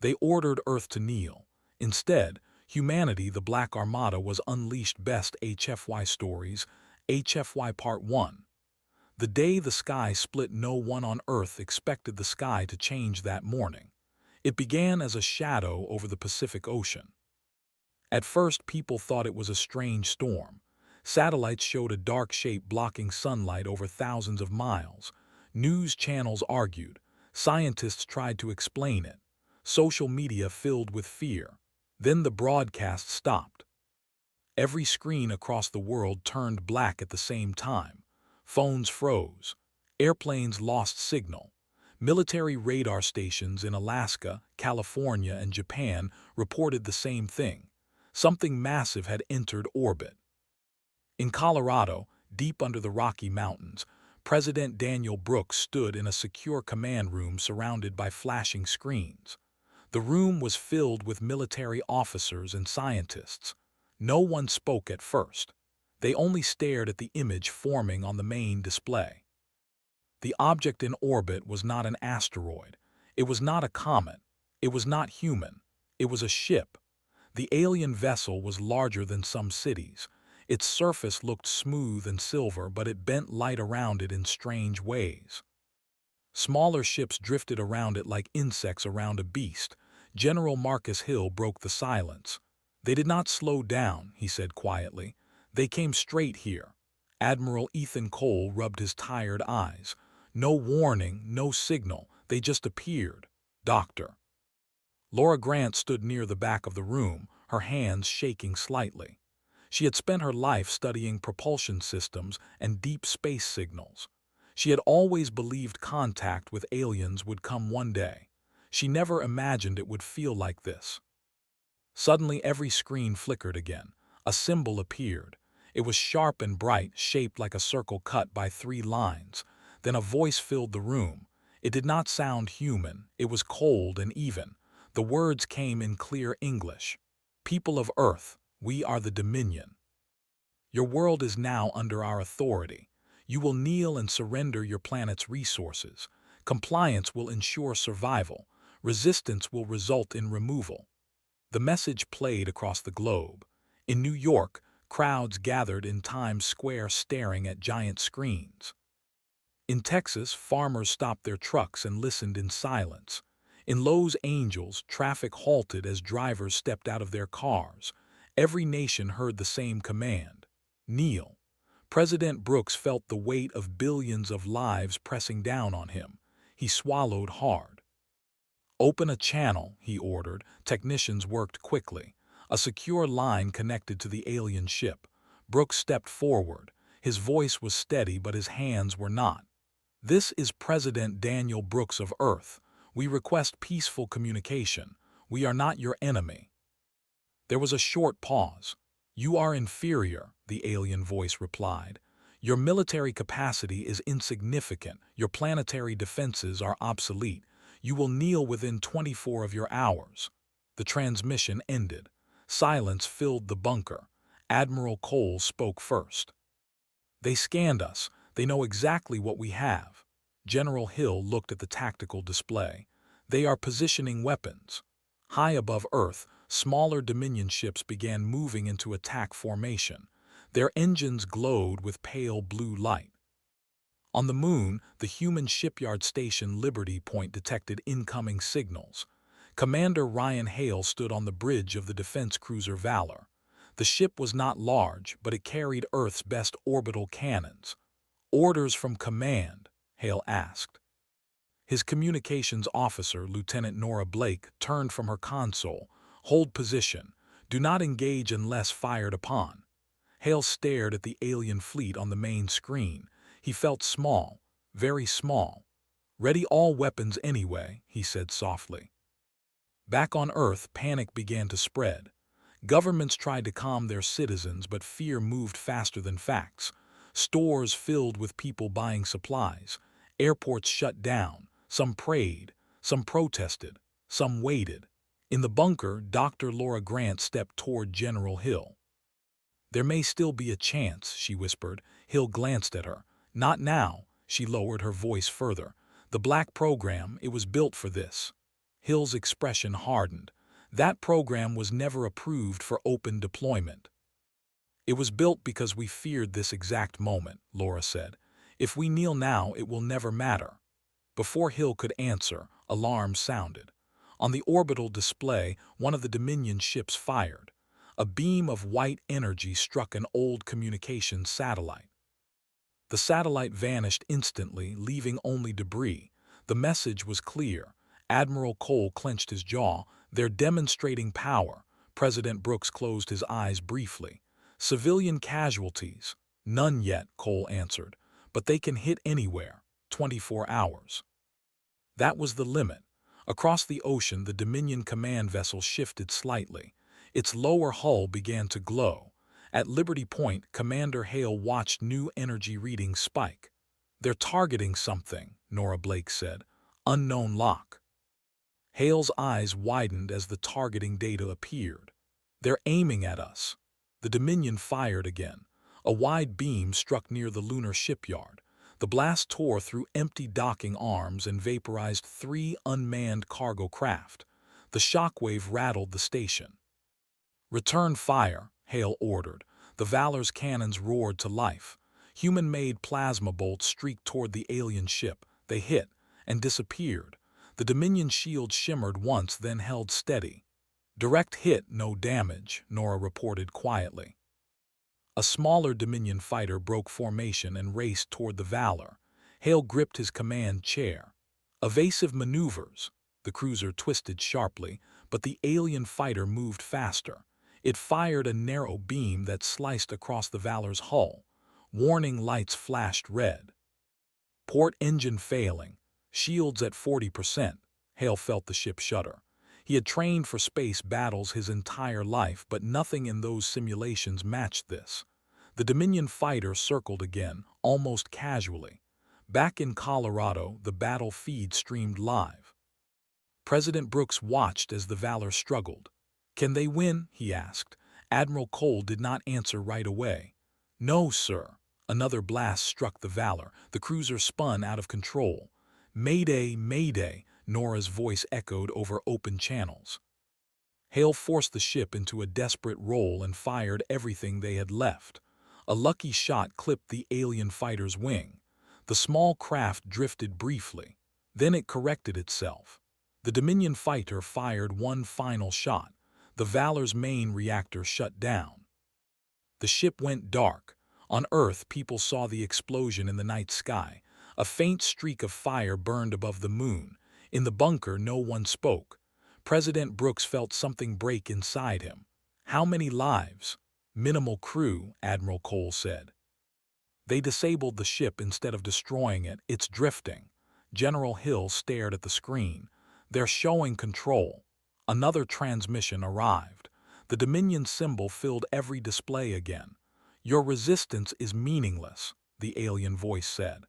They ordered Earth to kneel. Instead, humanity, the Black Armada, was unleashed. Best HFY Stories, HFY Part 1. The day the sky split, no one on Earth expected the sky to change that morning. It began as a shadow over the Pacific Ocean. At first, people thought it was a strange storm. Satellites showed a dark shape blocking sunlight over thousands of miles. News channels argued. Scientists tried to explain it. Social media filled with fear. Then the broadcast stopped. Every screen across the world turned black at the same time. Phones froze. Airplanes lost signal. Military radar stations in Alaska, California, and Japan reported the same thing. Something massive had entered orbit. In Colorado, deep under the Rocky Mountains, President Daniel Brooks stood in a secure command room surrounded by flashing screens. The room was filled with military officers and scientists. No one spoke at first. They only stared at the image forming on the main display. The object in orbit was not an asteroid. It was not a comet. It was not human. It was a ship. The alien vessel was larger than some cities. Its surface looked smooth and silver, but it bent light around it in strange ways. Smaller ships drifted around it like insects around a beast. General Marcus Hill broke the silence. "They did not slow down," he said quietly. "They came straight here." Admiral Ethan Cole rubbed his tired eyes. "No warning, no signal. They just appeared. Doctor." Laura Grant stood near the back of the room, her hands shaking slightly. She had spent her life studying propulsion systems and deep space signals. She had always believed contact with aliens would come one day. She never imagined it would feel like this. Suddenly, every screen flickered again. A symbol appeared. It was sharp and bright, shaped like a circle cut by 3 lines. Then a voice filled the room. It did not sound human. It was cold and even. The words came in clear English. "People of Earth, we are the Dominion. Your world is now under our authority. You will kneel and surrender your planet's resources. Compliance will ensure survival. Resistance will result in removal." The message played across the globe. In New York, crowds gathered in Times Square staring at giant screens. In Texas, farmers stopped their trucks and listened in silence. In Los Angeles, traffic halted as drivers stepped out of their cars. Every nation heard the same command: kneel. President Brooks felt the weight of billions of lives pressing down on him. He swallowed hard. "Open a channel," he ordered. Technicians worked quickly. A secure line connected to the alien ship. Brooks stepped forward. His voice was steady, but his hands were not. "This is President Daniel Brooks of Earth. We request peaceful communication. We are not your enemy." There was a short pause. "You are inferior," the alien voice replied. "Your military capacity is insignificant. Your planetary defenses are obsolete. You will kneel within 24 of your hours." The transmission ended. Silence filled the bunker. Admiral Cole spoke first. "They scanned us. They know exactly what we have." General Hill looked at the tactical display. "They are positioning weapons." High above Earth, smaller Dominion ships began moving into attack formation. Their engines glowed with pale blue light. On the Moon, the human shipyard station Liberty Point detected incoming signals. Commander Ryan Hale stood on the bridge of the defense cruiser Valor. The ship was not large, but it carried Earth's best orbital cannons. "Orders from command?" Hale asked. His communications officer, Lieutenant Nora Blake, turned from her console. "Hold position. Do not engage unless fired upon." Hale stared at the alien fleet on the main screen. He felt small, very small. "Ready all weapons anyway," he said softly. Back on Earth, panic began to spread. Governments tried to calm their citizens, but fear moved faster than facts. Stores filled with people buying supplies. Airports shut down. Some prayed, some protested, some waited. In the bunker, Dr. Laura Grant stepped toward General Hill. "There may still be a chance," she whispered. Hill glanced at her. "Not now." She lowered her voice further. "The Black program, it was built for this." Hill's expression hardened. That program was never approved for open deployment. It was built because we feared this exact moment, Laura said. If we kneel now, it will never matter. Before Hill could answer, alarms sounded. On the orbital display, one of the Dominion ships fired. A beam of white energy struck an old communications satellite. The satellite vanished instantly, leaving only debris. The message was clear. Admiral Cole clenched his jaw. They're demonstrating power. President Brooks closed his eyes briefly. Civilian casualties? None yet, Cole answered. But they can hit anywhere. 24 hours. That was the limit. Across the ocean, the Dominion command vessel shifted slightly. Its lower hull began to glow. At Liberty Point, Commander Hale watched new energy readings spike. They're targeting something, Nora Blake said. Unknown lock. Hale's eyes widened as the targeting data appeared. They're aiming at us. The Dominion fired again. A wide beam struck near the lunar shipyard. The blast tore through empty docking arms and vaporized 3 unmanned cargo craft. The shockwave rattled the station. Return fire, Hale ordered. The Valor's cannons roared to life. Human-made plasma bolts streaked toward the alien ship. They hit and disappeared. The Dominion shield shimmered once, then held steady. Direct hit, no damage, Nora reported quietly. A smaller Dominion fighter broke formation and raced toward the Valor. Hale gripped his command chair. Evasive maneuvers. The cruiser twisted sharply, but the alien fighter moved faster. It fired a narrow beam that sliced across the Valor's hull. Warning lights flashed red. Port engine failing. Shields at 40%. Hale felt the ship shudder. He had trained for space battles his entire life, but nothing in those simulations matched this. The Dominion fighter circled again, almost casually. Back in Colorado, the battle feed streamed live. President Brooks watched as the Valor struggled. "Can they win?" he asked. Admiral Cole did not answer right away. "No, sir." Another blast struck the Valor. The cruiser spun out of control. "Mayday, mayday," Nora's voice echoed over open channels. Hale forced the ship into a desperate roll and fired everything they had left. A lucky shot clipped the alien fighter's wing. The small craft drifted briefly. Then it corrected itself. The Dominion fighter fired one final shot. The Valor's main reactor shut down. The ship went dark. On Earth, people saw the explosion in the night sky. A faint streak of fire burned above the moon. In the bunker, no one spoke. President Brooks felt something break inside him. How many lives? Minimal crew, Admiral Cole said. They disabled the ship instead of destroying it. It's drifting. General Hill stared at the screen. They're showing control. Another transmission arrived. The Dominion symbol filled every display again. Your resistance is meaningless, the alien voice said.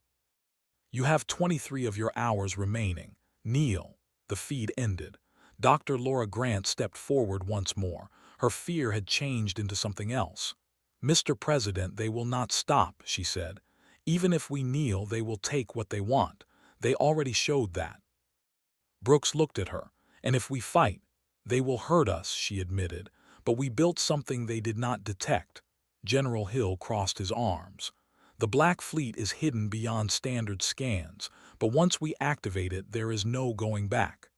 You have 23 of your hours remaining. Kneel. The feed ended. Dr. Laura Grant stepped forward once more. Her fear had changed into something else. "Mr. President, they will not stop," she said. "Even if we kneel, they will take what they want. They already showed that." Brooks looked at her. "And if we fight, they will hurt us," she admitted. "But we built something they did not detect." General Hill crossed his arms. "The Black Fleet is hidden beyond standard scans, but once we activate it, there is no going back."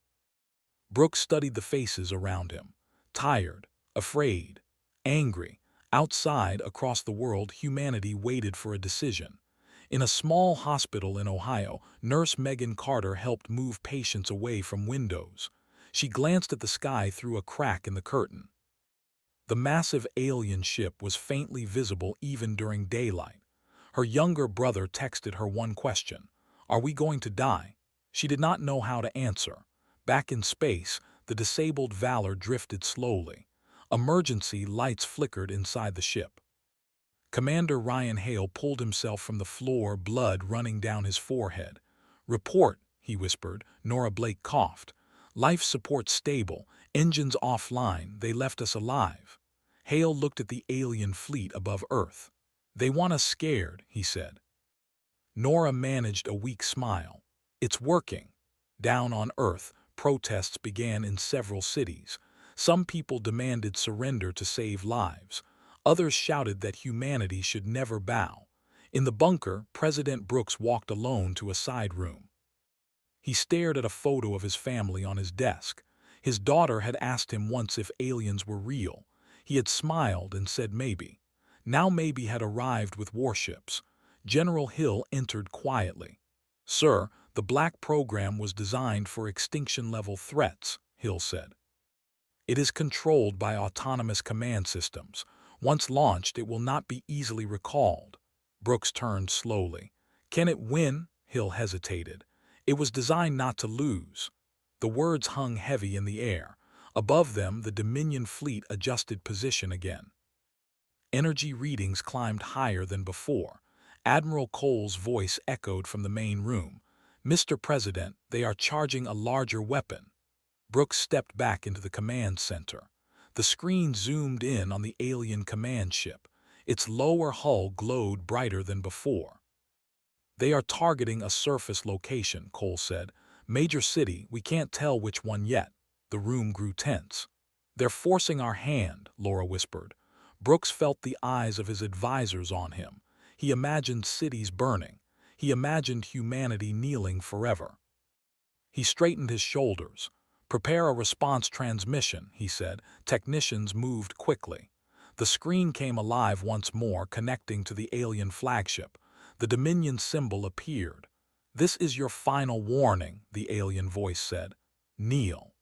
Brooks studied the faces around him. Tired, afraid, angry. Outside, across the world, humanity waited for a decision. In a small hospital in Ohio, Nurse Megan Carter helped move patients away from windows. She glanced at the sky through a crack in the curtain. The massive alien ship was faintly visible even during daylight. Her younger brother texted her one question: "Are we going to die?" She did not know how to answer. Back in space, the disabled Valor drifted slowly. Emergency lights flickered inside the ship. Commander Ryan Hale pulled himself from the floor, blood running down his forehead. "Report," he whispered. Nora Blake coughed. "Life support stable. Engines offline. They left us alive." Hale looked at the alien fleet above Earth. "They want us scared," he said. Nora managed a weak smile. "It's working." Down on Earth, protests began in several cities. Some people demanded surrender to save lives. Others shouted that humanity should never bow. In the bunker, President Brooks walked alone to a side room. He stared at a photo of his family on his desk. His daughter had asked him once if aliens were real. He had smiled and said maybe. Now maybe had arrived with warships. General Hill entered quietly. "Sir, the Black program was designed for extinction-level threats," Hill said. "It is controlled by autonomous command systems. Once launched, it will not be easily recalled." Brooks turned slowly. "Can it win?" Hill hesitated. "It was designed not to lose." The words hung heavy in the air. Above them, the Dominion fleet adjusted position again. Energy readings climbed higher than before. Admiral Cole's voice echoed from the main room. "Mr. President, they are charging a larger weapon." Brooks stepped back into the command center. The screen zoomed in on the alien command ship. Its lower hull glowed brighter than before. "They are targeting a surface location," Cole said. "Major city, we can't tell which one yet." The room grew tense. "They're forcing our hand," Laura whispered. Brooks felt the eyes of his advisors on him. He imagined cities burning. He imagined humanity kneeling forever. He straightened his shoulders. "Prepare a response transmission," he said. Technicians moved quickly. The screen came alive once more, connecting to the alien flagship. The Dominion symbol appeared. "This is your final warning," the alien voice said. "Kneel."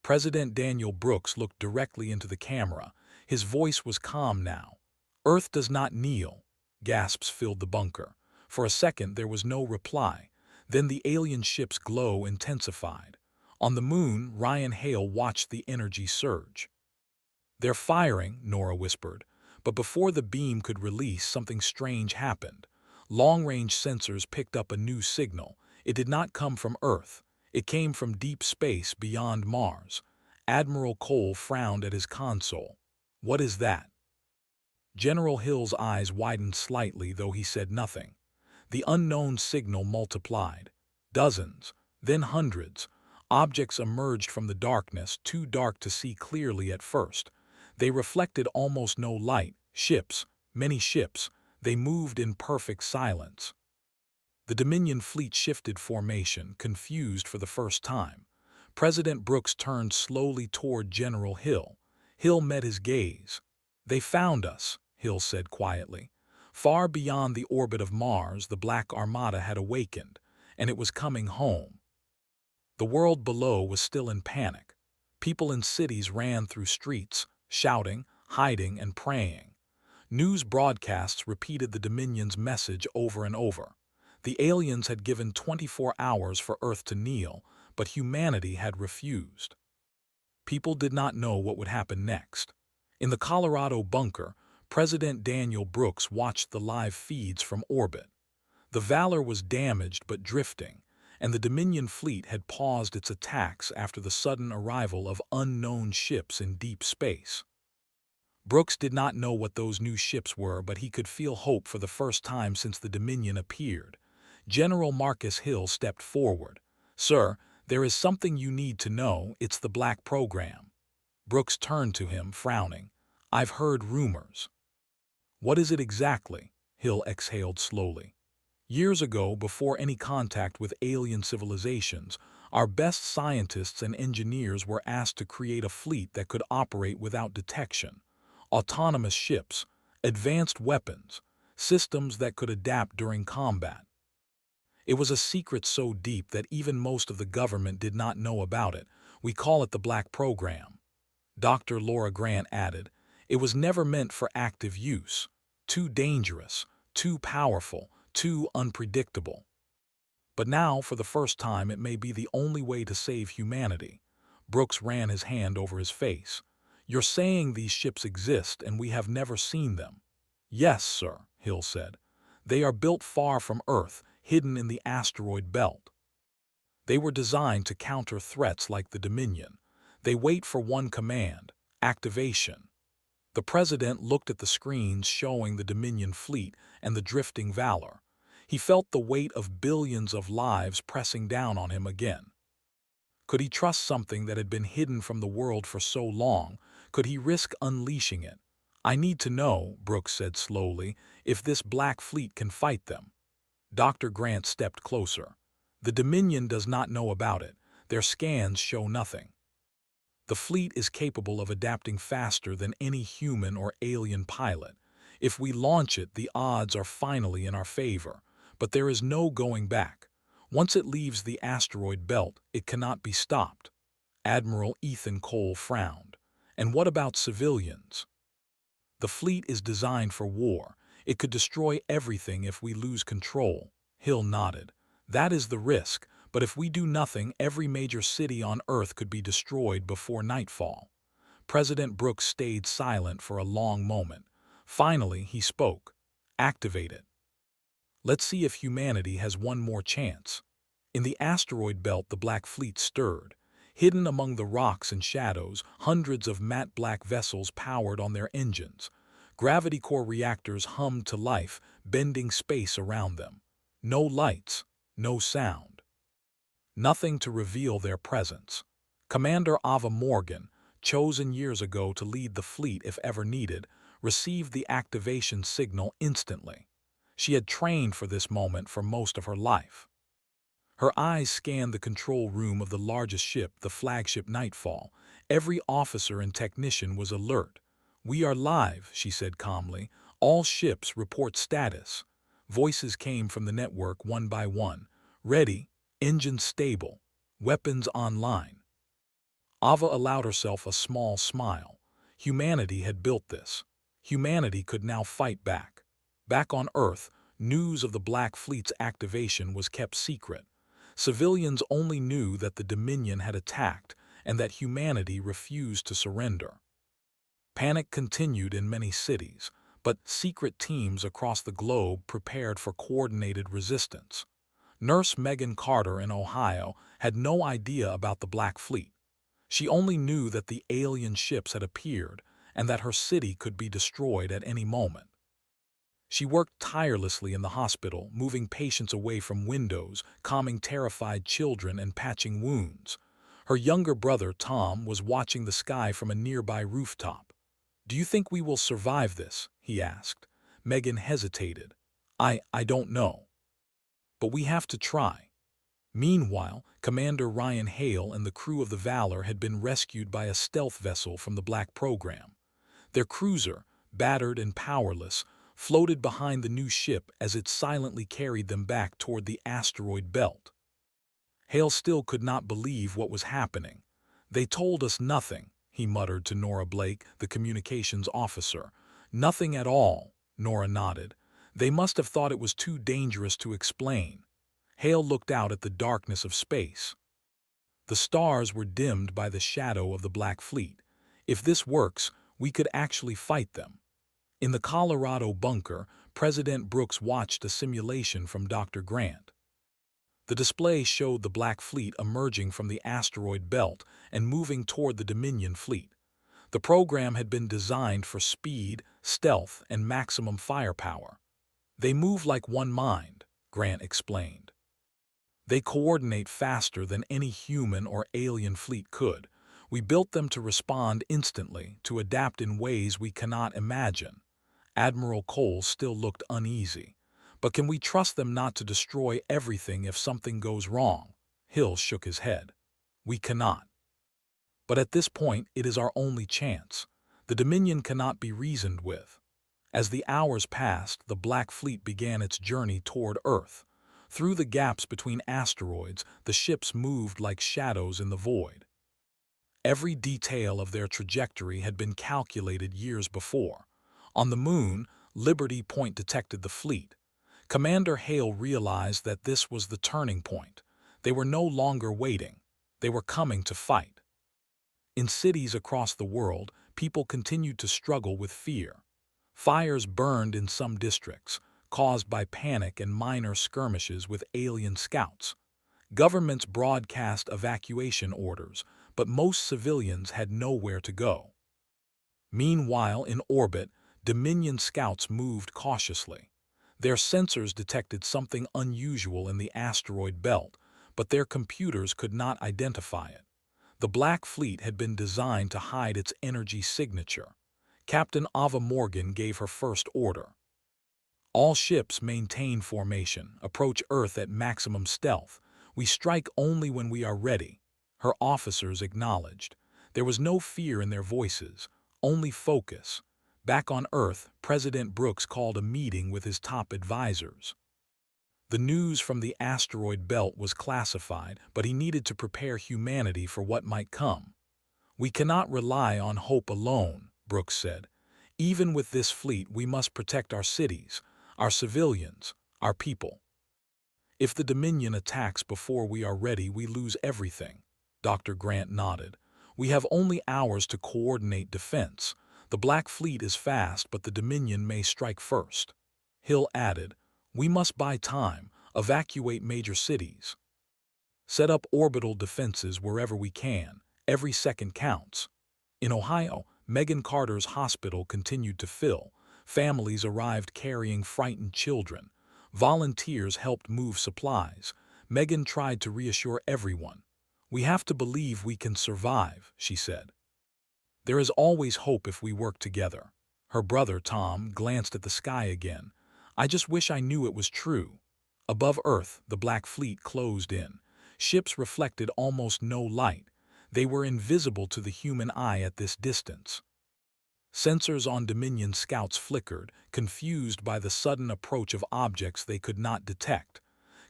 President Daniel Brooks looked directly into the camera. His voice was calm now. "Earth does not kneel." Gasps filled the bunker. For a second there was no reply. Then the alien ship's glow intensified. On the moon, Ryan Hale watched the energy surge. "They're firing," Nora whispered. But before the beam could release, something strange happened. Long-range sensors picked up a new signal. It did not come from Earth. It came from deep space beyond Mars. Admiral Cole frowned at his console. "What is that?" General Hill's eyes widened slightly, though he said nothing. The unknown signal multiplied. Dozens, then hundreds. Objects emerged from the darkness, too dark to see clearly at first. They reflected almost no light. Ships, many ships. They moved in perfect silence. The Dominion fleet shifted formation, confused for the first time. President Brooks turned slowly toward General Hill. Hill met his gaze. "They found us," Hill said quietly. Far beyond the orbit of Mars, the Black Armada had awakened, and it was coming home. The world below was still in panic. People in cities ran through streets, shouting, hiding, and praying. News broadcasts repeated the Dominion's message over and over. The aliens had given 24 hours for Earth to kneel, but humanity had refused. People did not know what would happen next. In the Colorado bunker, President Daniel Brooks watched the live feeds from orbit. The Valor was damaged but drifting, and the Dominion fleet had paused its attacks after the sudden arrival of unknown ships in deep space. Brooks did not know what those new ships were, but he could feel hope for the first time since the Dominion appeared. General Marcus Hill stepped forward. "Sir, there is something you need to know. It's the Black program." Brooks turned to him, frowning. "I've heard rumors." "What is it exactly?" Hill exhaled slowly. "Years ago, before any contact with alien civilizations, our best scientists and engineers were asked to create a fleet that could operate without detection. Autonomous ships, advanced weapons, systems that could adapt during combat. It was a secret so deep that even most of the government did not know about it. We call it the Black Program." Dr. Laura Grant added, "It was never meant for active use. Too dangerous, too powerful, too unpredictable. But now, for the first time, it may be the only way to save humanity." Brooks ran his hand over his face. "You're saying these ships exist and we have never seen them?" "Yes, sir," Hill said. "They are built far from Earth, hidden in the asteroid belt. They were designed to counter threats like the Dominion. They wait for one command: activation." The president looked at the screens showing the Dominion fleet and the drifting Valor. He felt the weight of billions of lives pressing down on him again. Could he trust something that had been hidden from the world for so long? Could he risk unleashing it? "I need to know," Brooks said slowly, "if this Black Fleet can fight them." Dr. Grant stepped closer. "The Dominion does not know about it. Their scans show nothing. The fleet is capable of adapting faster than any human or alien pilot. If we launch it, the odds are finally in our favor. But there is no going back. Once it leaves the asteroid belt, it cannot be stopped." Admiral Ethan Cole frowned. "And what about civilians?" "The fleet is designed for war. It could destroy everything if we lose control." Hill nodded. "That is the risk, but if we do nothing, every major city on Earth could be destroyed before nightfall." President Brooks stayed silent for a long moment. Finally, he spoke. "Activate it. Let's see if humanity has one more chance." In the asteroid belt, the Black Fleet stirred. Hidden among the rocks and shadows, hundreds of matte black vessels powered on their engines. Gravity core reactors hummed to life, bending space around them. No lights, no sound. Nothing to reveal their presence. Commander Ava Morgan, chosen years ago to lead the fleet if ever needed, received the activation signal instantly. She had trained for this moment for most of her life. Her eyes scanned the control room of the largest ship, the flagship Nightfall. Every officer and technician was alert. "We are live," she said calmly. "All ships report status." Voices came from the network one by one. "Ready, engines stable, weapons online." Ava allowed herself a small smile. Humanity had built this. Humanity could now fight back. Back on Earth, news of the Black Fleet's activation was kept secret. Civilians only knew that the Dominion had attacked and that humanity refused to surrender. Panic continued in many cities, but secret teams across the globe prepared for coordinated resistance. Nurse Megan Carter in Ohio had no idea about the Black Fleet. She only knew that the alien ships had appeared and that her city could be destroyed at any moment. She worked tirelessly in the hospital, moving patients away from windows, calming terrified children, and patching wounds. Her younger brother, Tom, was watching the sky from a nearby rooftop. "Do you think we will survive this?" he asked. Megan hesitated. I don't know. But we have to try." Meanwhile, Commander Ryan Hale and the crew of the Valor had been rescued by a stealth vessel from the Black program. Their cruiser, battered and powerless, floated behind the new ship as it silently carried them back toward the asteroid belt. Hale still could not believe what was happening. "They told us nothing," he muttered to Nora Blake, the communications officer. "Nothing at all," Nora nodded. "They must have thought it was too dangerous to explain." Hale looked out at the darkness of space. The stars were dimmed by the shadow of the Black Fleet. "If this works, we could actually fight them." In the Colorado bunker, President Brooks watched a simulation from Dr. Grant. The display showed the Black Fleet emerging from the asteroid belt and moving toward the Dominion fleet. The program had been designed for speed, stealth, and maximum firepower. "They move like one mind," Grant explained. "They coordinate faster than any human or alien fleet could. We built them to respond instantly, to adapt in ways we cannot imagine." Admiral Cole still looked uneasy. "But can we trust them not to destroy everything if something goes wrong?" Hill shook his head. "We cannot. But at this point, it is our only chance. The Dominion cannot be reasoned with." As the hours passed, the Black Fleet began its journey toward Earth. Through the gaps between asteroids, the ships moved like shadows in the void. Every detail of their trajectory had been calculated years before. On the Moon, Liberty Point detected the fleet. Commander Hale realized that this was the turning point. They were no longer waiting. They were coming to fight. In cities across the world, people continued to struggle with fear. Fires burned in some districts, caused by panic and minor skirmishes with alien scouts. Governments broadcast evacuation orders, but most civilians had nowhere to go. Meanwhile, in orbit, Dominion scouts moved cautiously. Their sensors detected something unusual in the asteroid belt, but their computers could not identify it. The Black Fleet had been designed to hide its energy signature. Captain Ava Morgan gave her first order. All ships maintain formation, approach Earth at maximum stealth. We strike only when we are ready. Her officers acknowledged. There was no fear in their voices, only focus. Back on Earth, President Brooks called a meeting with his top advisors. The news from the asteroid belt was classified, but he needed to prepare humanity for what might come. "We cannot rely on hope alone," Brooks said. "Even with this fleet, we must protect our cities, our civilians, our people. If the Dominion attacks before we are ready, we lose everything." Dr. Grant nodded. "We have only hours to coordinate defense. The Black Fleet is fast, but the Dominion may strike first." Hill added, "We must buy time, evacuate major cities. Set up orbital defenses wherever we can. Every second counts." In Ohio, Megan Carter's hospital continued to fill. Families arrived carrying frightened children. Volunteers helped move supplies. Megan tried to reassure everyone. "We have to believe we can survive," she said. "There is always hope if we work together." Her brother, Tom, glanced at the sky again. "I just wish I knew it was true." Above Earth, the Black Fleet closed in. Ships reflected almost no light. They were invisible to the human eye at this distance. Sensors on Dominion scouts flickered, confused by the sudden approach of objects they could not detect.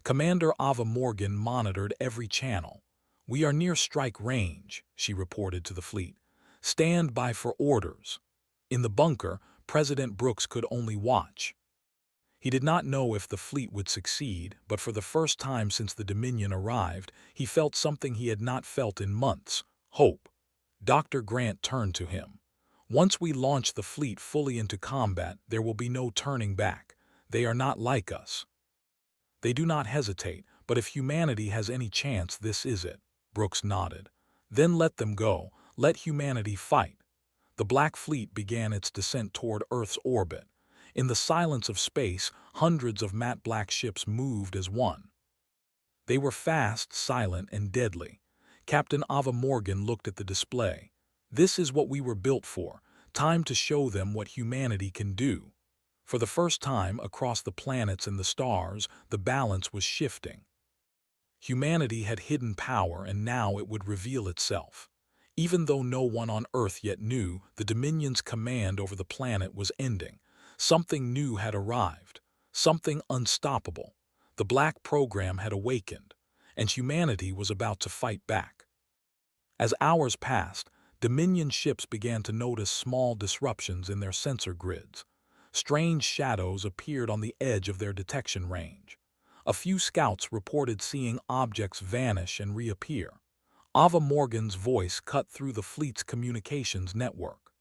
Commander Ava Morgan monitored every channel. "We are near strike range," she reported to the fleet. "Stand by for orders." In the bunker, President Brooks could only watch. He did not know if the fleet would succeed, but for the first time since the Dominion arrived, he felt something he had not felt in months: hope. Dr. Grant turned to him. "Once we launch the fleet fully into combat, there will be no turning back. They are not like us. They do not hesitate, but if humanity has any chance, this is it." Brooks nodded. "Then let them go. Let humanity fight." The Black Fleet began its descent toward Earth's orbit. In the silence of space, hundreds of matte black ships moved as one. They were fast, silent, and deadly. Captain Ava Morgan looked at the display. "This is what we were built for. Time to show them what humanity can do." For the first time, across the planets and the stars, the balance was shifting. Humanity had hidden power, and now it would reveal itself. Even though no one on Earth yet knew, the Dominion's command over the planet was ending. Something new had arrived, something unstoppable. The Black Program had awakened, and humanity was about to fight back. As hours passed, Dominion ships began to notice small disruptions in their sensor grids. Strange shadows appeared on the edge of their detection range. A few scouts reported seeing objects vanish and reappear. Ava Morgan's voice cut through the fleet's communications network.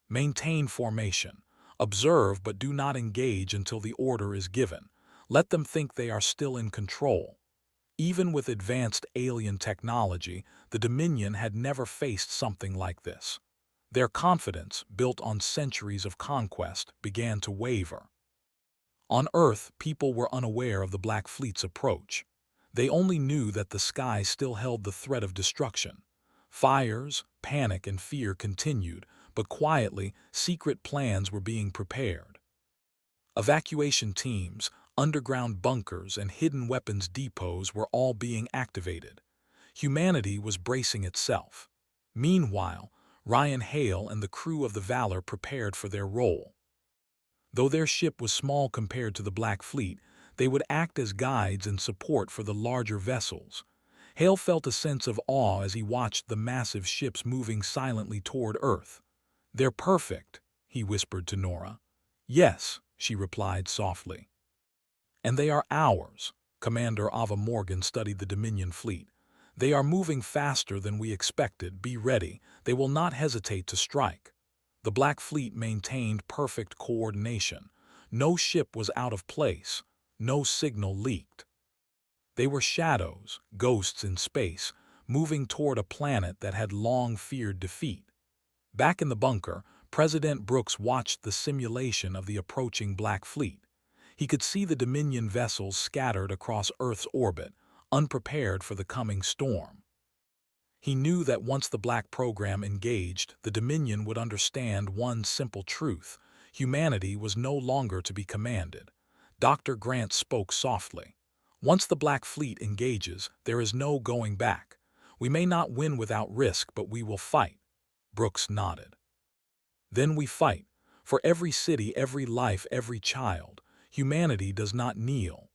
"Maintain formation. Observe but do not engage until the order is given. Let them think they are still in control." Even with advanced alien technology, the Dominion had never faced something like this. Their confidence, built on centuries of conquest, began to waver. On Earth, people were unaware of the Black Fleet's approach. They only knew that the sky still held the threat of destruction. Fires, panic, and fear continued, but quietly, secret plans were being prepared. Evacuation teams, underground bunkers, and hidden weapons depots were all being activated. Humanity was bracing itself. Meanwhile, Ryan Hale and the crew of the Valor prepared for their role. Though their ship was small compared to the Black Fleet, they would act as guides and support for the larger vessels. Hale felt a sense of awe as he watched the massive ships moving silently toward Earth. "They're perfect," he whispered to Nora. "Yes," she replied softly. "And they are ours." Commander Ava Morgan studied the Dominion fleet. "They are moving faster than we expected. Be ready. They will not hesitate to strike." The Black Fleet maintained perfect coordination. No ship was out of place. No signal leaked. They were shadows, ghosts in space, moving toward a planet that had long feared defeat. Back in the bunker, President Brooks watched the simulation of the approaching Black Fleet. He could see the Dominion vessels scattered across Earth's orbit, unprepared for the coming storm. He knew that once the Black program engaged, the Dominion would understand one simple truth: humanity was no longer to be commanded. Dr. Grant spoke softly. Once the Black Fleet engages, there is no going back. We may not win without risk, but we will fight. Brooks nodded. Then we fight. For every city, every life, every child. Humanity does not kneel.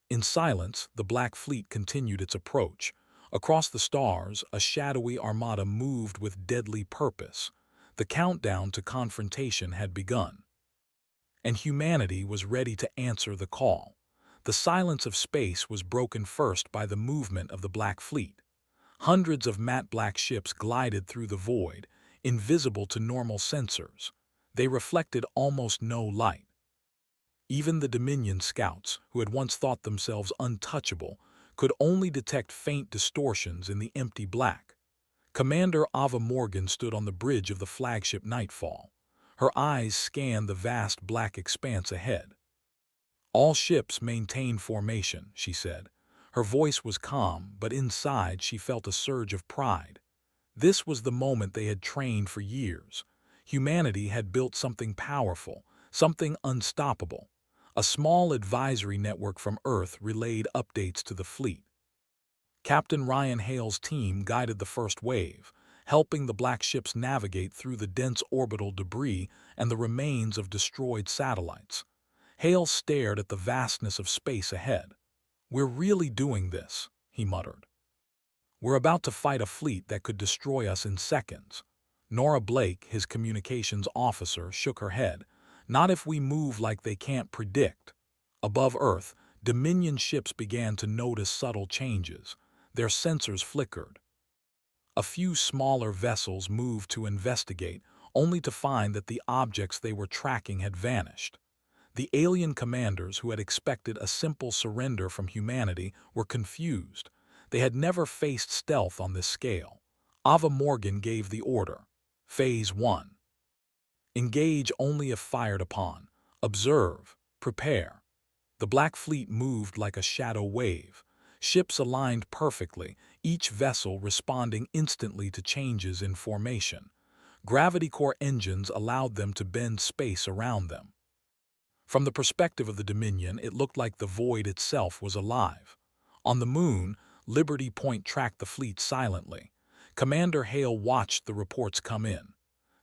In silence, the Black Fleet continued its approach. Across the stars, a shadowy armada moved with deadly purpose. The countdown to confrontation had begun. And humanity was ready to answer the call. The silence of space was broken first by the movement of the Black Fleet. Hundreds of matte black ships glided through the void, invisible to normal sensors. They reflected almost no light. Even the Dominion scouts, who had once thought themselves untouchable, could only detect faint distortions in the empty black. Commander Ava Morgan stood on the bridge of the flagship Nightfall. Her eyes scanned the vast black expanse ahead. "All ships maintain formation," she said. Her voice was calm, but inside she felt a surge of pride. This was the moment they had trained for years. Humanity had built something powerful, something unstoppable. A small advisory network from Earth relayed updates to the fleet. Captain Ryan Hale's team guided the first wave, helping the Black ships navigate through the dense orbital debris and the remains of destroyed satellites. Hale stared at the vastness of space ahead. "We're really doing this," he muttered. "We're about to fight a fleet that could destroy us in seconds." Nora Blake, his communications officer, shook her head. "Not if we move like they can't predict." Above Earth, Dominion ships began to notice subtle changes. Their sensors flickered. A few smaller vessels moved to investigate, only to find that the objects they were tracking had vanished. The alien commanders, who had expected a simple surrender from humanity, were confused. They had never faced stealth on this scale. Ava Morgan gave the order. Phase 1. Engage only if fired upon. Observe. Prepare. The Black Fleet moved like a shadow wave. Ships aligned perfectly, each vessel responding instantly to changes in formation. Gravity core engines allowed them to bend space around them. From the perspective of the Dominion, it looked like the void itself was alive. On the moon, Liberty Point tracked the fleet silently. Commander Hale watched the reports come in.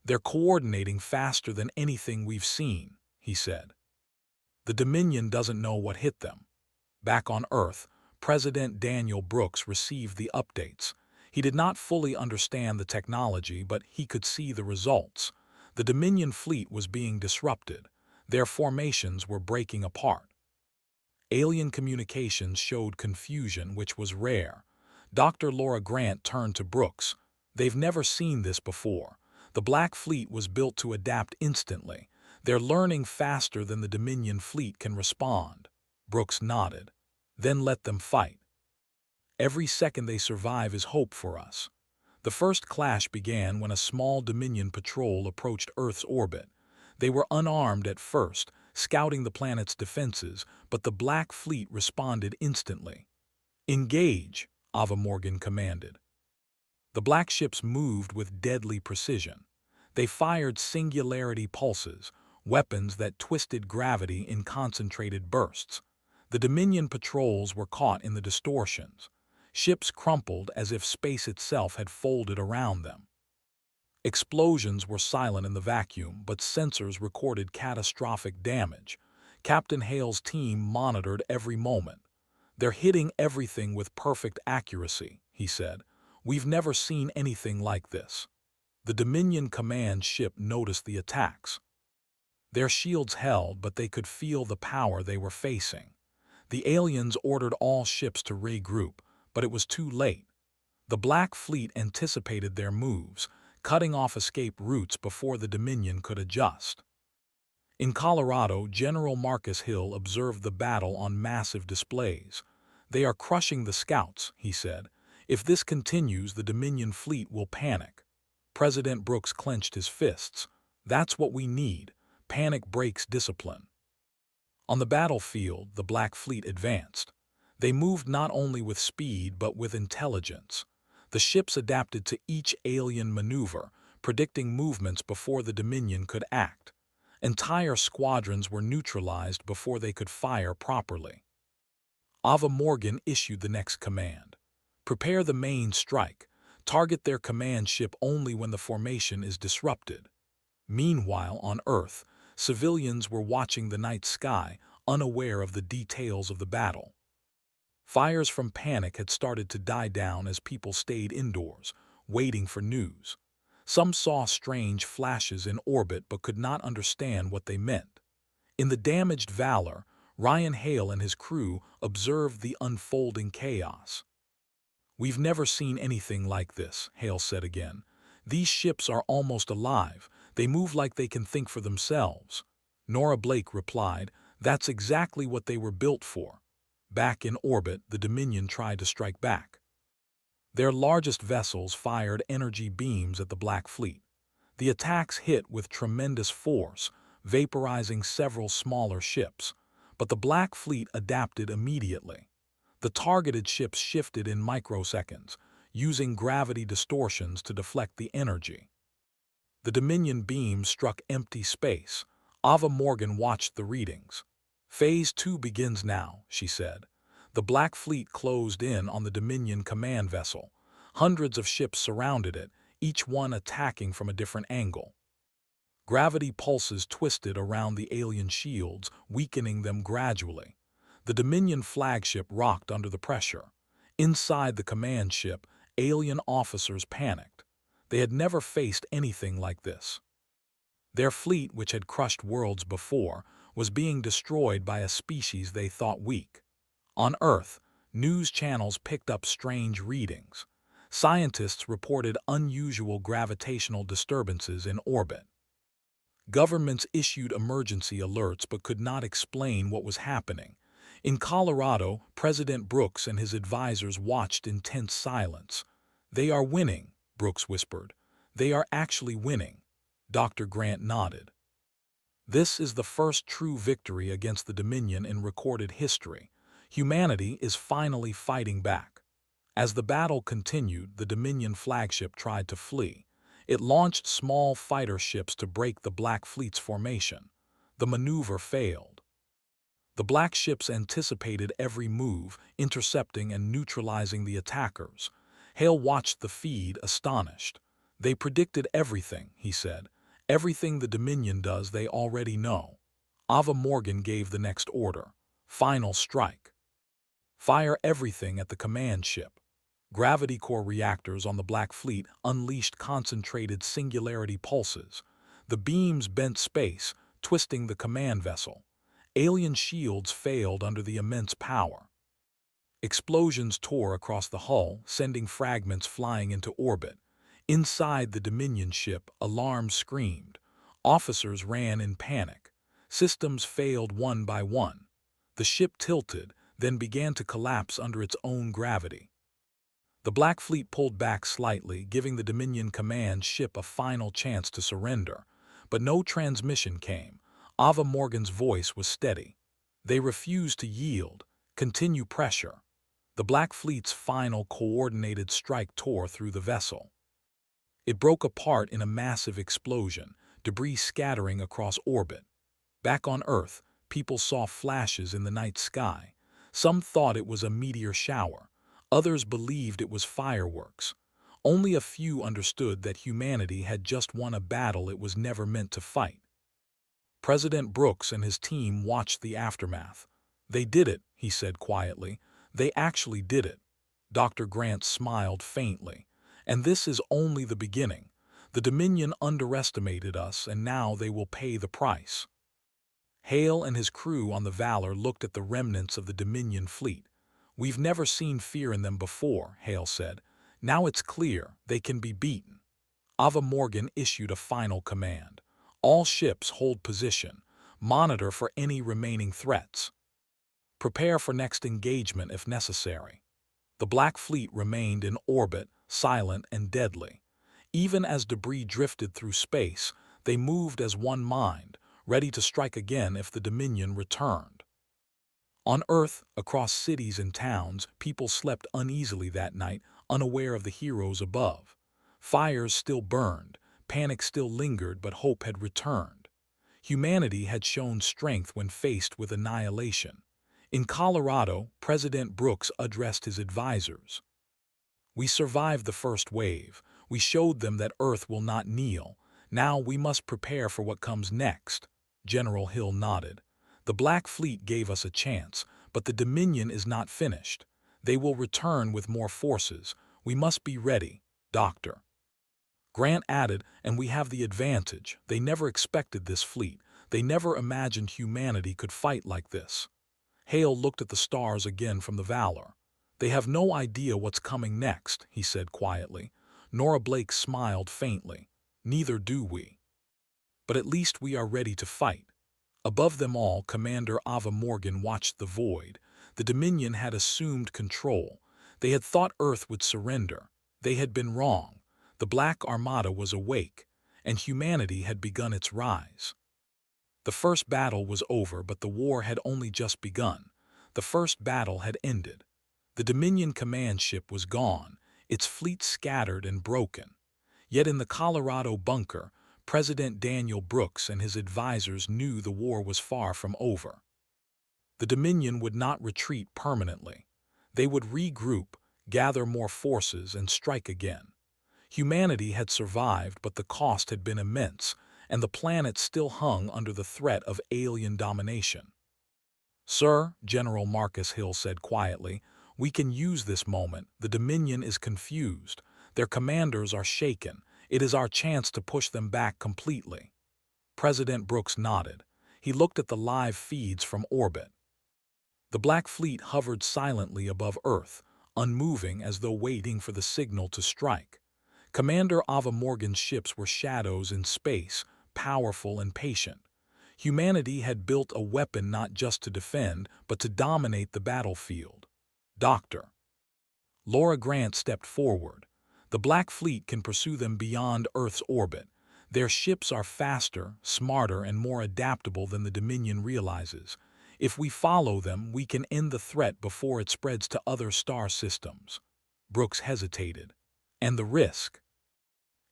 "They're coordinating faster than anything we've seen," he said. "The Dominion doesn't know what hit them." Back on Earth, President Daniel Brooks received the updates. He did not fully understand the technology, but he could see the results. The Dominion fleet was being disrupted. Their formations were breaking apart. Alien communications showed confusion, which was rare. Dr. Laura Grant turned to Brooks. "They've never seen this before. The Black Fleet was built to adapt instantly. They're learning faster than the Dominion fleet can respond." Brooks nodded. "Then let them fight. Every second they survive is hope for us." The first clash began when a small Dominion patrol approached Earth's orbit. They were unarmed at first, scouting the planet's defenses, but the Black Fleet responded instantly. "Engage," Ava Morgan commanded. The Black ships moved with deadly precision. They fired singularity pulses, weapons that twisted gravity in concentrated bursts. The Dominion patrols were caught in the distortions. Ships crumpled as if space itself had folded around them. Explosions were silent in the vacuum, but sensors recorded catastrophic damage. Captain Hale's team monitored every moment. "They're hitting everything with perfect accuracy," he said. "We've never seen anything like this." The Dominion command ship noticed the attacks. Their shields held, but they could feel the power they were facing. The aliens ordered all ships to regroup, but it was too late. The Black Fleet anticipated their moves, cutting off escape routes before the Dominion could adjust. In Colorado, General Marcus Hill observed the battle on massive displays. "They are crushing the scouts," he said. "If this continues, the Dominion fleet will panic." President Brooks clenched his fists. "That's what we need. Panic breaks discipline." On the battlefield, the Black Fleet advanced. They moved not only with speed but with intelligence. The ships adapted to each alien maneuver, predicting movements before the Dominion could act. Entire squadrons were neutralized before they could fire properly. Ava Morgan issued the next command. Prepare the main strike. Target their command ship only when the formation is disrupted. Meanwhile, on Earth, civilians were watching the night sky, unaware of the details of the battle. Fires from panic had started to die down as people stayed indoors, waiting for news. Some saw strange flashes in orbit but could not understand what they meant. In the damaged Valor, Ryan Hale and his crew observed the unfolding chaos. "We've never seen anything like this," Hale said again. "These ships are almost alive. They move like they can think for themselves." Nora Blake replied, "That's exactly what they were built for." Back in orbit, the Dominion tried to strike back. Their largest vessels fired energy beams at the Black Fleet. The attacks hit with tremendous force, vaporizing several smaller ships. But the Black Fleet adapted immediately. The targeted ships shifted in microseconds, using gravity distortions to deflect the energy. The Dominion beams struck empty space. Ava Morgan watched the readings. "Phase 2 begins now," she said. The Black Fleet closed in on the Dominion command vessel. Hundreds of ships surrounded it, each one attacking from a different angle. Gravity pulses twisted around the alien shields, weakening them gradually. The Dominion flagship rocked under the pressure. Inside the command ship, alien officers panicked. They had never faced anything like this. Their fleet, which had crushed worlds before, was being destroyed by a species they thought weak. On Earth, news channels picked up strange readings. Scientists reported unusual gravitational disturbances in orbit. Governments issued emergency alerts but could not explain what was happening. In Colorado, President Brooks and his advisors watched in tense silence. "They are winning," Brooks whispered. "They are actually winning." Dr. Grant nodded. "This is the first true victory against the Dominion in recorded history. Humanity is finally fighting back." As the battle continued, the Dominion flagship tried to flee. It launched small fighter ships to break the Black Fleet's formation. The maneuver failed. The Black ships anticipated every move, intercepting and neutralizing the attackers. Hale watched the feed, astonished. "They predicted everything," he said. "Everything the Dominion does they already know." Ava Morgan gave the next order. "Final strike. Fire everything at the command ship." Gravity core reactors on the Black Fleet unleashed concentrated singularity pulses. The beams bent space, twisting the command vessel. Alien shields failed under the immense power. Explosions tore across the hull, sending fragments flying into orbit. Inside the Dominion ship, alarms screamed. Officers ran in panic. Systems failed one by one. The ship tilted, then began to collapse under its own gravity. The Black Fleet pulled back slightly, giving the Dominion command ship a final chance to surrender. But no transmission came. Ava Morgan's voice was steady. "They refused to yield. Continue pressure." The Black Fleet's final coordinated strike tore through the vessel. It broke apart in a massive explosion, debris scattering across orbit. Back on Earth, people saw flashes in the night sky. Some thought it was a meteor shower. Others believed it was fireworks. Only a few understood that humanity had just won a battle it was never meant to fight. President Brooks and his team watched the aftermath. "They did it," he said quietly. "They actually did it." Dr. Grant smiled faintly. "And this is only the beginning. The Dominion underestimated us, and now they will pay the price." Hale and his crew on the Valor looked at the remnants of the Dominion fleet. "We've never seen fear in them before," Hale said. "Now it's clear they can be beaten." Ava Morgan issued a final command. "All ships hold position. Monitor for any remaining threats. Prepare for next engagement if necessary." The Black Fleet remained in orbit, silent and deadly. Even as debris drifted through space, they moved as one mind, ready to strike again if the Dominion returned. On Earth, across cities and towns, people slept uneasily that night, unaware of the heroes above. Fires still burned, panic still lingered, but hope had returned. Humanity had shown strength when faced with annihilation. In Colorado, President Brooks addressed his advisors. "We survived the first wave. We showed them that Earth will not kneel. Now we must prepare for what comes next." General Hill nodded. "The Black Fleet gave us a chance, but the Dominion is not finished. They will return with more forces. We must be ready, Doctor." Grant added, "And we have the advantage. They never expected this fleet. They never imagined humanity could fight like this." Hale looked at the stars again from the Valor. "They have no idea what's coming next," he said quietly. Nora Blake smiled faintly. "Neither do we. But at least we are ready to fight." Above them all, Commander Ava Morgan watched the void. The Dominion had assumed control. They had thought Earth would surrender. They had been wrong. The Black Armada was awake, and humanity had begun its rise. The first battle was over, but the war had only just begun. The first battle had ended. The Dominion command ship was gone, its fleet scattered and broken. Yet in the Colorado bunker, President Daniel Brooks and his advisors knew the war was far from over. The Dominion would not retreat permanently. They would regroup, gather more forces, and strike again. Humanity had survived, but the cost had been immense, and the planet still hung under the threat of alien domination. "Sir," General Marcus Hill said quietly, "we can use this moment. The Dominion is confused. Their commanders are shaken. It is our chance to push them back completely." President Brooks nodded. He looked at the live feeds from orbit. The Black Fleet hovered silently above Earth, unmoving as though waiting for the signal to strike. Commander Ava Morgan's ships were shadows in space, powerful and patient. Humanity had built a weapon not just to defend, but to dominate the battlefield. "Doctor." Laura Grant stepped forward. "The Black Fleet can pursue them beyond Earth's orbit. Their ships are faster, smarter, and more adaptable than the Dominion realizes. If we follow them, we can end the threat before it spreads to other star systems." Brooks hesitated. "And the risk?"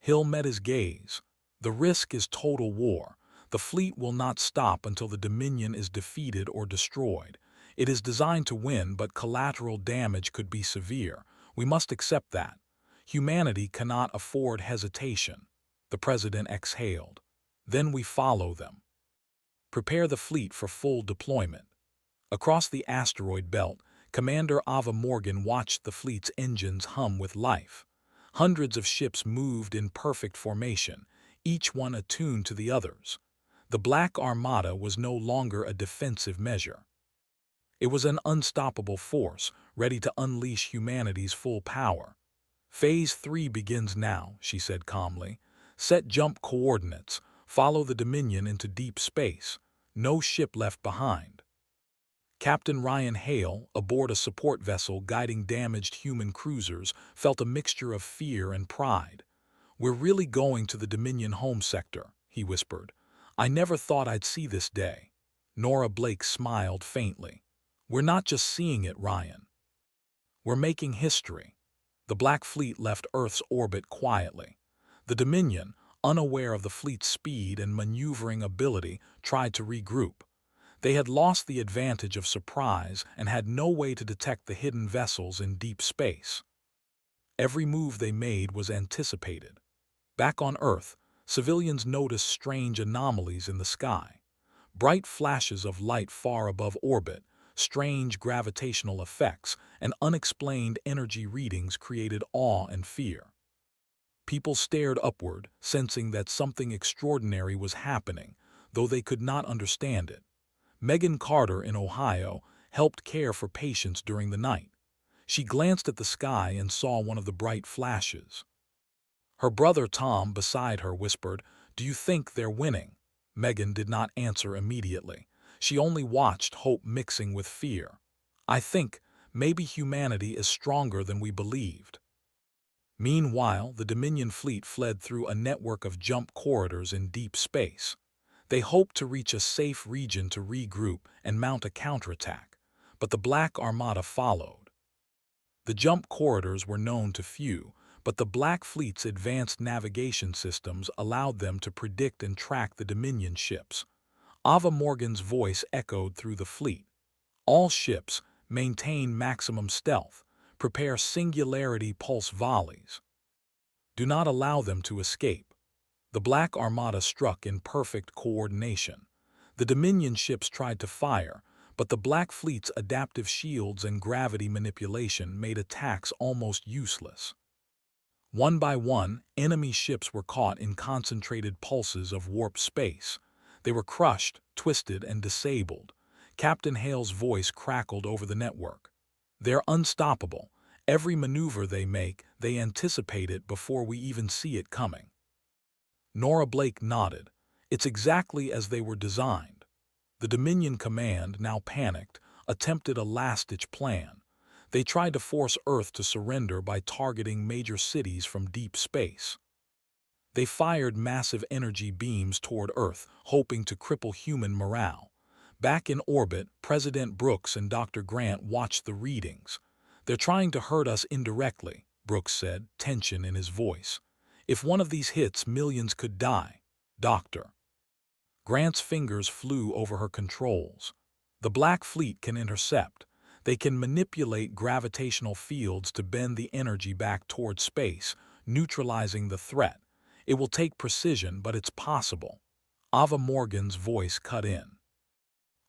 Hill met his gaze. "The risk is total war. The fleet will not stop until the Dominion is defeated or destroyed. It is designed to win, but collateral damage could be severe. We must accept that. Humanity cannot afford hesitation." The president exhaled. "Then we follow them. Prepare the fleet for full deployment." Across the asteroid belt, Commander Ava Morgan watched the fleet's engines hum with life. Hundreds of ships moved in perfect formation, each one attuned to the others. The Black Armada was no longer a defensive measure. It was an unstoppable force, ready to unleash humanity's full power. "Phase 3 begins now," she said calmly. "Set jump coordinates. Follow the Dominion into deep space. No ship left behind." Captain Ryan Hale, aboard a support vessel guiding damaged human cruisers, felt a mixture of fear and pride. "We're really going to the Dominion home sector," he whispered. "I never thought I'd see this day." Nora Blake smiled faintly. "We're not just seeing it, Ryan. We're making history." The Black Fleet left Earth's orbit quietly. The Dominion, unaware of the fleet's speed and maneuvering ability, tried to regroup. They had lost the advantage of surprise and had no way to detect the hidden vessels in deep space. Every move they made was anticipated. Back on Earth, civilians noticed strange anomalies in the sky. Bright flashes of light far above orbit, strange gravitational effects, and unexplained energy readings created awe and fear. People stared upward, sensing that something extraordinary was happening, though they could not understand it. Megan Carter in Ohio helped care for patients during the night. She glanced at the sky and saw one of the bright flashes. Her brother Tom, beside her, whispered, "Do you think they're winning?" Megan did not answer immediately. She only watched, hope mixing with fear. "I think maybe humanity is stronger than we believed." Meanwhile, the Dominion fleet fled through a network of jump corridors in deep space. They hoped to reach a safe region to regroup and mount a counterattack. but the Black Armada followed. The jump corridors were known to few, but the Black Fleet's advanced navigation systems allowed them to predict and track the Dominion ships. Ava Morgan's voice echoed through the fleet. All ships, maintain maximum stealth. Prepare singularity pulse volleys. Do not allow them to escape. The Black Armada struck in perfect coordination. The Dominion ships tried to fire, but the Black Fleet's adaptive shields and gravity manipulation made attacks almost useless. One by one, enemy ships were caught in concentrated pulses of warp space. They were crushed, twisted, and disabled. Captain Hale's voice crackled over the network. They're unstoppable. Every maneuver they make, they anticipate it before we even see it coming. Nora Blake nodded. It's exactly as they were designed. The Dominion Command, now panicked, attempted a last-ditch plan. They tried to force Earth to surrender by targeting major cities from deep space. They fired massive energy beams toward Earth, hoping to cripple human morale. Back in orbit, President Brooks and Dr. Grant watched the readings. They're trying to hurt us indirectly, Brooks said, tension in his voice. If one of these hits, millions could die. Doctor. Grant's fingers flew over her controls. The Black Fleet can intercept. They can manipulate gravitational fields to bend the energy back toward space, neutralizing the threat. It will take precision, but it's possible. Ava Morgan's voice cut in.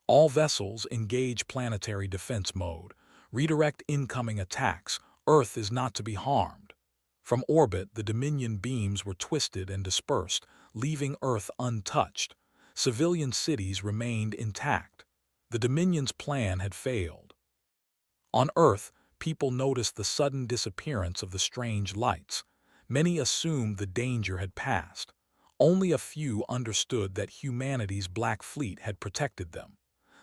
All vessels engage planetary defense mode. Redirect incoming attacks. Earth is not to be harmed. From orbit, the Dominion beams were twisted and dispersed, leaving Earth untouched. Civilian cities remained intact. The Dominion's plan had failed. On Earth, people noticed the sudden disappearance of the strange lights. Many assumed the danger had passed. Only a few understood that humanity's Black Fleet had protected them.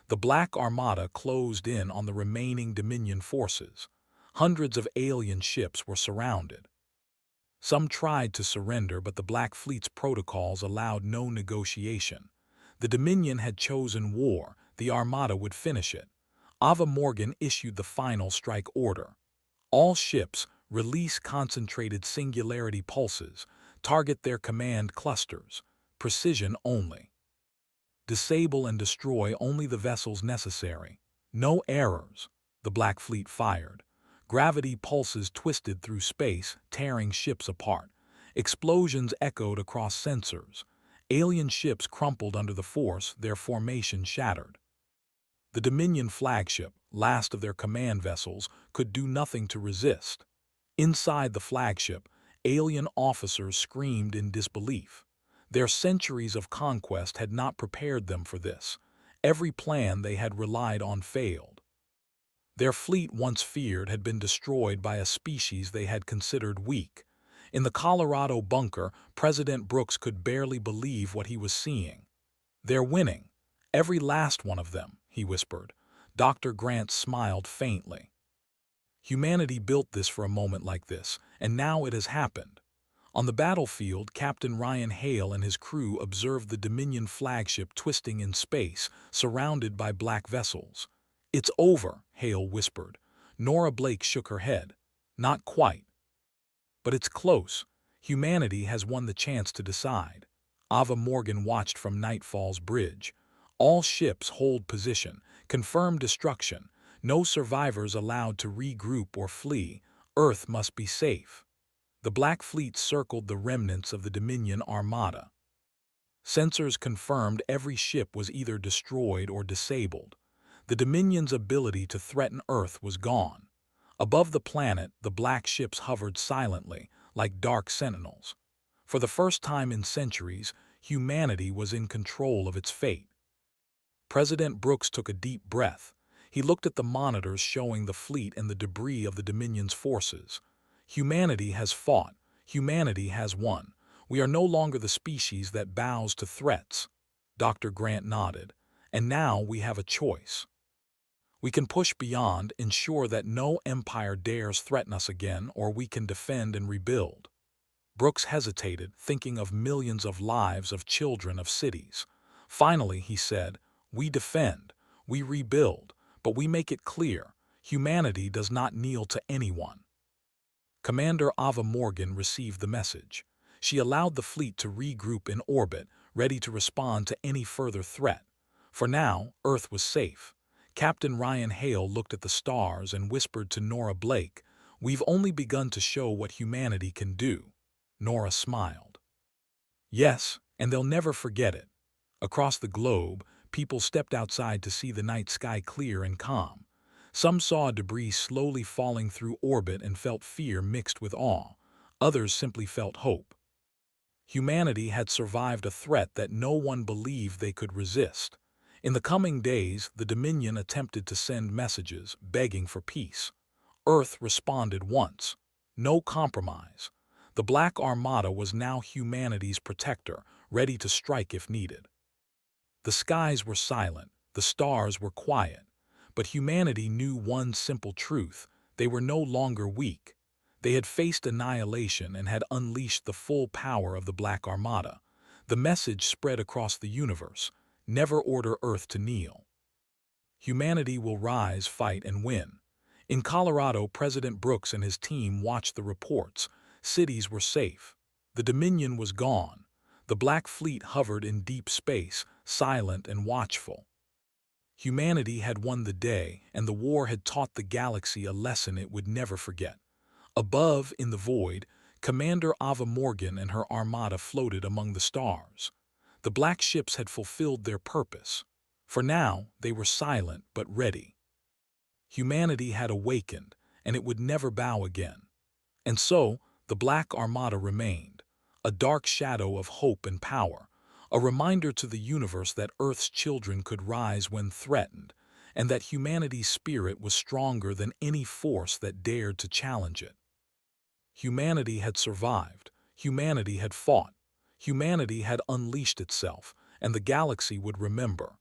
The Black Armada closed in on the remaining Dominion forces. Hundreds of alien ships were surrounded. Some tried to surrender, but the Black Fleet's protocols allowed no negotiation. The Dominion had chosen war. The Armada would finish it. Ava Morgan issued the final strike order. All ships release concentrated singularity pulses, target their command clusters, precision only. Disable and destroy only the vessels necessary. No errors. The Black Fleet fired. Gravity pulses twisted through space, tearing ships apart. Explosions echoed across sensors. Alien ships crumpled under the force, their formation shattered. The Dominion flagship, last of their command vessels, could do nothing to resist. Inside the flagship, alien officers screamed in disbelief. Their centuries of conquest had not prepared them for this. Every plan they had relied on failed. Their fleet, once feared, had been destroyed by a species they had considered weak. In the Colorado bunker, President Brooks could barely believe what he was seeing. They're winning. Every last one of them, he whispered. Dr. Grant smiled faintly. Humanity built this for a moment like this, and now it has happened. On the battlefield, Captain Ryan Hale and his crew observed the Dominion flagship twisting in space, surrounded by black vessels. "It's over," Hale whispered. Nora Blake shook her head. "Not quite. But it's close. Humanity has won the chance to decide." Ava Morgan watched from Nightfall's bridge. "All ships hold position. Confirm destruction. No survivors allowed to regroup or flee. Earth must be safe." The Black Fleet circled the remnants of the Dominion Armada. Sensors confirmed every ship was either destroyed or disabled. The Dominion's ability to threaten Earth was gone. Above the planet, the black ships hovered silently, like dark sentinels. For the first time in centuries, humanity was in control of its fate. President Brooks took a deep breath. He looked at the monitors showing the fleet and the debris of the Dominion's forces. "Humanity has fought. Humanity has won. We are no longer the species that bows to threats." Dr. Grant nodded. "And now we have a choice. We can push beyond, ensure that no empire dares threaten us again, or we can defend and rebuild." Brooks hesitated, thinking of millions of lives, of children, of cities. Finally, he said, "We defend. We rebuild. but we make it clear, humanity does not kneel to anyone. Commander Ava Morgan received the message. She allowed the fleet to regroup in orbit, ready to respond to any further threat. For now, Earth was safe. Captain Ryan Hale looked at the stars and whispered to Nora Blake, "We've only begun to show what humanity can do." Nora smiled. Yes, and they'll never forget it. Across the globe, people stepped outside to see the night sky clear and calm. Some saw debris slowly falling through orbit and felt fear mixed with awe. Others simply felt hope. Humanity had survived a threat that no one believed they could resist. In the coming days, the Dominion attempted to send messages begging for peace. Earth responded once. No compromise. The Black Armada was now humanity's protector, ready to strike if needed. The skies were silent, the stars were quiet. But humanity knew one simple truth: they were no longer weak. They had faced annihilation and had unleashed the full power of the Black Armada. The message spread across the universe: never order Earth to kneel. Humanity will rise, fight, and win. In Colorado, President Brooks and his team watched the reports. Cities were safe. The Dominion was gone. The Black Fleet hovered in deep space, silent and watchful. Humanity had won the day, and the war had taught the galaxy a lesson it would never forget. Above, in the void, Commander Ava Morgan and her armada floated among the stars. The black ships had fulfilled their purpose. For now, they were silent but ready. Humanity had awakened, and it would never bow again. And so, the Black Armada remained, a dark shadow of hope and power, a reminder to the universe that Earth's children could rise when threatened, and that humanity's spirit was stronger than any force that dared to challenge it. Humanity had survived, humanity had fought, humanity had unleashed itself, and the galaxy would remember.